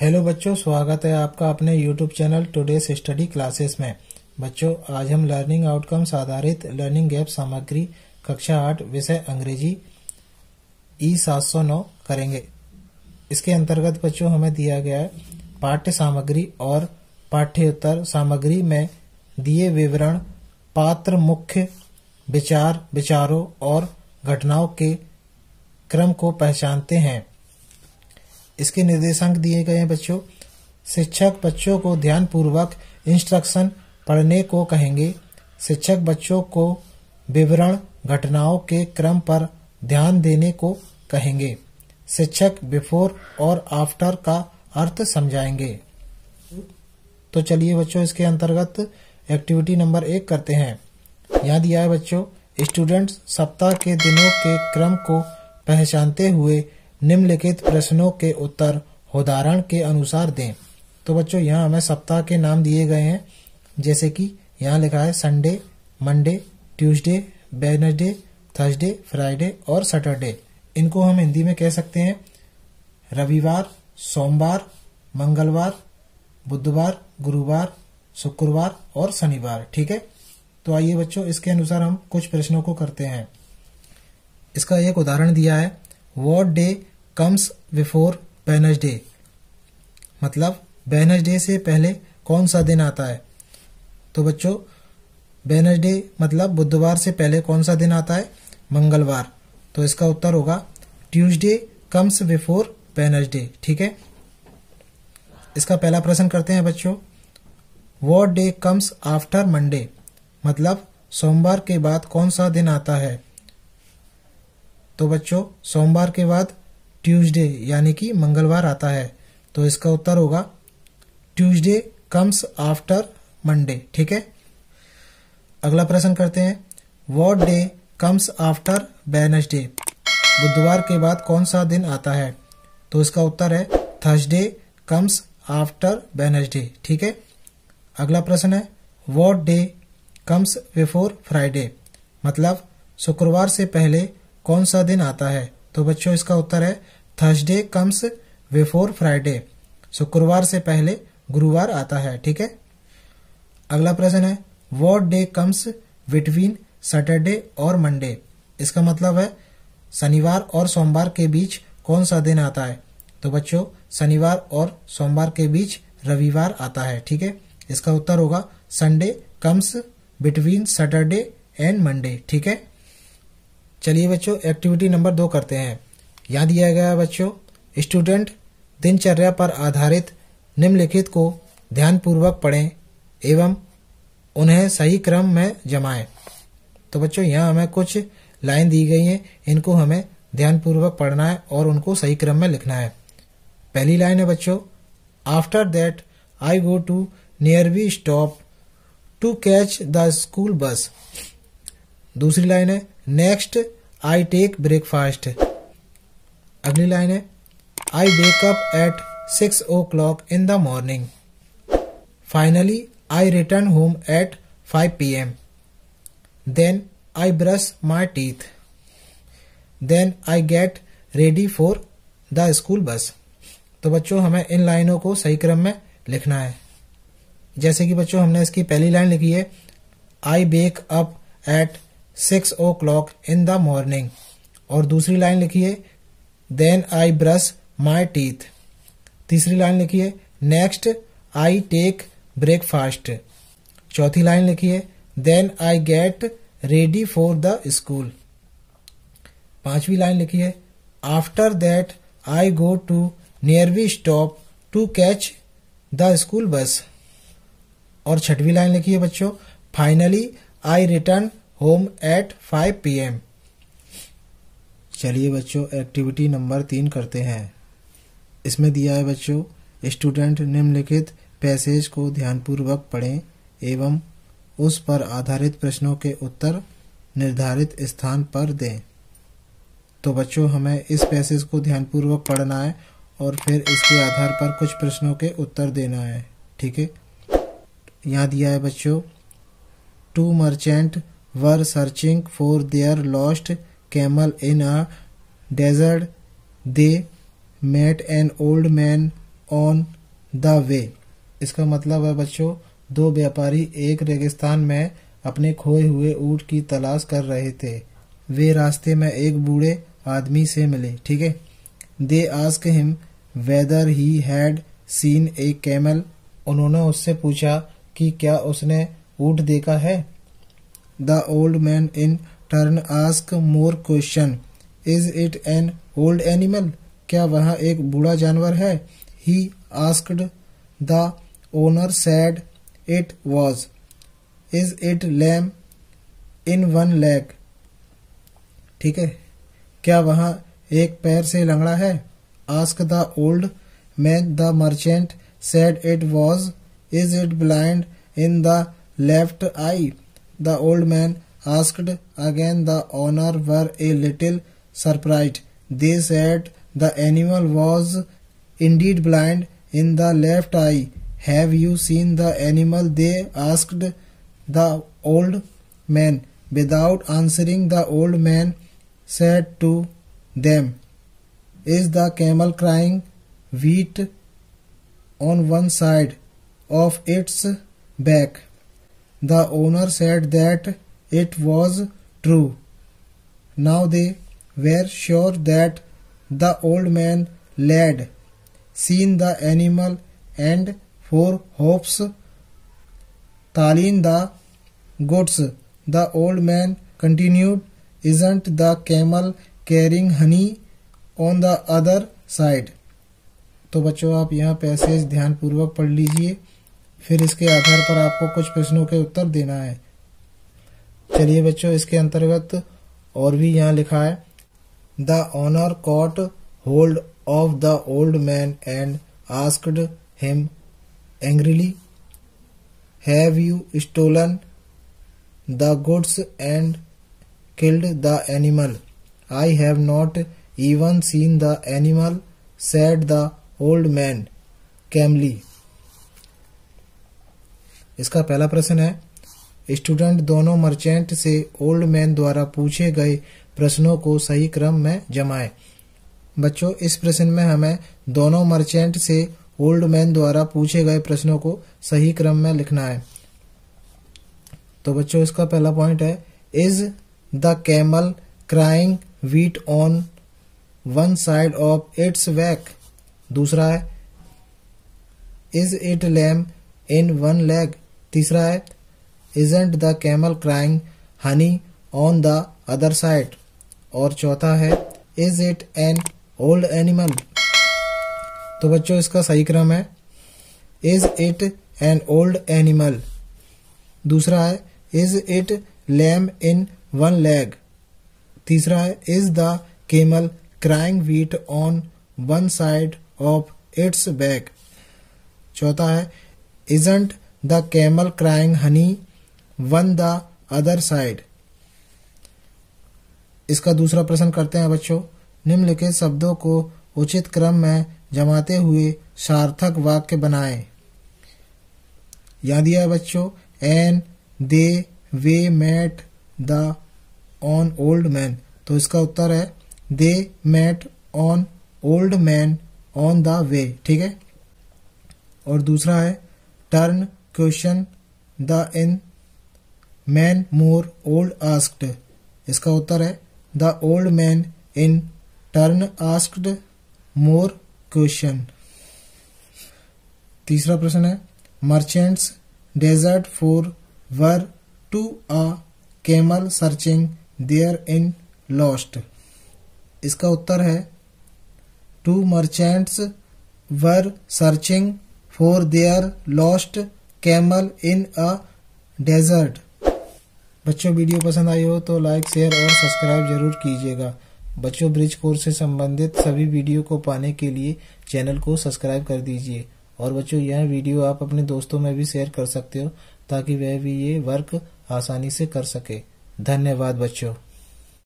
Hello बच्चों, स्वागत है आपका अपने YouTube channel today's study classes में। बच्चों, आज हम लर्निंग आउटकम्स आधारित लर्निंग गैप सामग्री कक्षा 8 विषय अंग्रेजी E709 करेंगे। इसके अंतर्गत बच्चों हमें दिया गया है पाठ्य सामग्री और पाठ्योत्तर सामग्री में दिए विवरण पात्र मुख्य विचारों और घटनाओं के क्रम को पहचानते हैं। इसके निर्देशांक दिए गए हैं बच्चों। शिक्षक बच्चों को ध्यान पूर्वक इंस्ट्रक्शन पढ़ने को कहेंगे। शिक्षक बच्चों को विवरण घटनाओं के क्रम पर ध्यान देने को कहेंगे। शिक्षक बिफोर और आफ्टर का अर्थ समझाएंगे। तो चलिए बच्चों, इसके अंतर्गत एक्टिविटी नंबर 1 करते हैं। यहाँ दिया है बच्चों, स्टूडेंट सप्ताह के दिनों के क्रम को पहचानते हुए निम्नलिखित प्रश्नों के उत्तर उदाहरण के अनुसार दें। तो बच्चों, यहाँ हमें सप्ताह के नाम दिए गए हैं, जैसे कि यहाँ लिखा है Sunday, Monday, Tuesday, Wednesday, Thursday, Friday और सैटरडे। इनको हम हिंदी में कह सकते हैं रविवार, सोमवार, मंगलवार, बुधवार, गुरुवार, शुक्रवार और शनिवार। ठीक है। तो आइए बच्चों, इसके अनुसार हम कुछ प्रश्नों को करते हैं। इसका एक उदाहरण दिया है, what day comes before Wednesday, मतलब वेडनेसडे से पहले कौन सा दिन आता है। तो बच्चों, वेडनेसडे मतलब बुधवार से पहले कौन सा दिन आता है, मंगलवार। तो इसका उत्तर होगा ट्यूसडे कम्स बिफोर वेडनेसडे। ठीक है। इसका पहला प्रश्न करते हैं बच्चों, what day comes after Monday, मतलब सोमवार के बाद कौन सा दिन आता है। तो बच्चों, सोमवार के बाद ट्यूसडे यानी कि मंगलवार आता है। तो इसका उत्तर होगा ट्यूसडे कम्स आफ्टर मंडे। ठीक है। अगला प्रश्न करते हैं, what day comes after Wednesday, बुधवार के बाद कौन सा दिन आता है। तो इसका उत्तर है थर्सडे कम्स आफ्टर वेडनेसडे। ठीक है। अगला प्रश्न है, what day comes before Friday, मतलब शुक्रवार से पहले कौन सा दिन आता है। तो बच्चों, इसका उत्तर है थर्सडे कम्स बिफोर फ्राइडे, शुक्रवार से पहले गुरुवार आता है। ठीक है। अगला प्रश्न है, what day comes between Saturday और मंडे, इसका मतलब है शनिवार और सोमवार के बीच कौन सा दिन आता है। तो बच्चों, शनिवार और सोमवार के बीच रविवार आता है। ठीक है। इसका उत्तर होगा Sunday comes between Saturday and Monday. ठीक है। चलिए बच्चों, एक्टिविटी नंबर 2 करते हैं। यहाँ दिया गया है बच्चों, स्टूडेंट दिनचर्या पर आधारित निम्नलिखित को ध्यानपूर्वक पढ़ें एवं उन्हें सही क्रम में जमाएं। तो बच्चों, यहाँ हमें कुछ लाइन दी गई हैं, इनको हमें ध्यानपूर्वक पढ़ना है और उनको सही क्रम में लिखना है। पहली लाइन है बच्चों, after that I go to nearby stop to catch the school bus. दूसरी लाइन है, नेक्स्ट आई टेक ब्रेकफास्ट। अगली लाइन है, I wake up at 6 o'clock in the morning. Finally I return home at 5 PM। Then I brush my teeth. Then I get ready for the school bus. तो बच्चों, हमें इन लाइनों को सही क्रम में लिखना है। जैसे कि बच्चों, हमने इसकी पहली लाइन लिखी है, I wake up at 6 o'clock in the morning, और दूसरी लाइन लिखी है, then I brush my teeth. तीसरी लाइन लिखी है, नेक्स्ट आई टेक ब्रेकफास्ट। चौथी लाइन लिखी है, then I get ready for the school. पांचवी लाइन लिखी है, after that I go to nearby stop to catch the school bus. और छठवीं लाइन लिखी है बच्चों, finally I return home at 5 PM। चलिए बच्चों, एक्टिविटी नंबर 3 करते हैं। इसमें दिया है बच्चों, स्टूडेंट निम्नलिखित पैसेज को ध्यानपूर्वक पढ़ें एवं उस पर आधारित प्रश्नों के उत्तर निर्धारित स्थान पर दें। तो बच्चों, हमें इस पैसेज को ध्यानपूर्वक पढ़ना है और फिर इसके आधार पर कुछ प्रश्नों के उत्तर देना है। ठीक है। यहाँ दिया है बच्चों, 2 merchants were searching for their lost camel in a desert. They met an old man on the वे। इसका मतलब है बच्चों, दो व्यापारी एक रेगिस्तान में अपने खोए हुए ऊंट की तलाश कर रहे थे। वे रास्ते में एक बूढ़े आदमी से मिले। ठीक है। They ask him whether he had seen a camel. उन्होंने उससे पूछा कि क्या उसने ऊंट देखा है। The old man in turn ask more question. Is it an old animal. क्या वह एक बूढ़ा जानवर है। He asked. The owner said it was. Is it lame in one leg. ठीक है। क्या वह एक पैर से लंगड़ा है। Ask the old man. The merchant sad it was. Is it blind in the left I. The old man asked again. The owner were a little surprised. They sad the animal was Indeed blind in the left I. Have you seen the animal. They asked the old man. Without answering the old man said to them, is the camel crying wheat on one side of its back? The owner said that it was true. Now they were sure that the old man had seen the animal and for hopes tallied the goods. The old man continued, isn't the camel carrying honey on the other side? तो बच्चों आप यहाँ passage ध्यान पूर्वक पढ़ लीजिए, फिर इसके आधार पर आपको कुछ प्रश्नों के उत्तर देना है। चलिए बच्चों, इसके अंतर्गत और भी यहाँ लिखा है, the owner caught hold of the old man and asked him angrily, have you stolen the goods and killed the animal? I have not even seen the animal, said the old man calmly. इसका पहला प्रश्न है, student दोनों merchant से old man द्वारा पूछे गए प्रश्नों को सही क्रम में जमाए। बच्चों इस प्रश्न में हमें दोनों मर्चेंट से ओल्ड मैन द्वारा पूछे गए प्रश्नों को सही क्रम में लिखना है। तो बच्चों इसका पहला पॉइंट है, is the camel crying wheat on one side of its back? दूसरा है, is it lame in one leg? तीसरा है, isn't the camel crying honey on the other side? और चौथा है, is it an old animal? तो बच्चों इसका सही क्रम है, is it an old animal? दूसरा है, is it lame in one leg? तीसरा है, is the camel crying wheat on one side of its back? चौथा है, isn't the camel crying honey on the other side? इसका दूसरा प्रश्न करते हैं बच्चों, निम्नलिखित शब्दों को उचित क्रम में जमाते हुए सार्थक वाक्य बनाएं। यहाँ दिया है बच्चों, and they way met the on old man. तो इसका उत्तर है, they met on old man on the way. ठीक है। और दूसरा है, turn question the in man more old asked. इसका उत्तर है, the old man in turn asked more question. तीसरा प्रश्न है, merchants desert for were two a camel searching their in lost. इसका उत्तर है, two merchants were searching for their lost camel in a desert. बच्चों वीडियो पसंद आई हो तो लाइक शेयर और सब्सक्राइब जरूर कीजिएगा। बच्चों ब्रिज कोर्स से संबंधित सभी वीडियो को पाने के लिए चैनल को सब्सक्राइब कर दीजिए। और बच्चों यह वीडियो आप अपने दोस्तों में भी शेयर कर सकते हो ताकि वह भी ये वर्क आसानी से कर सके। धन्यवाद बच्चों।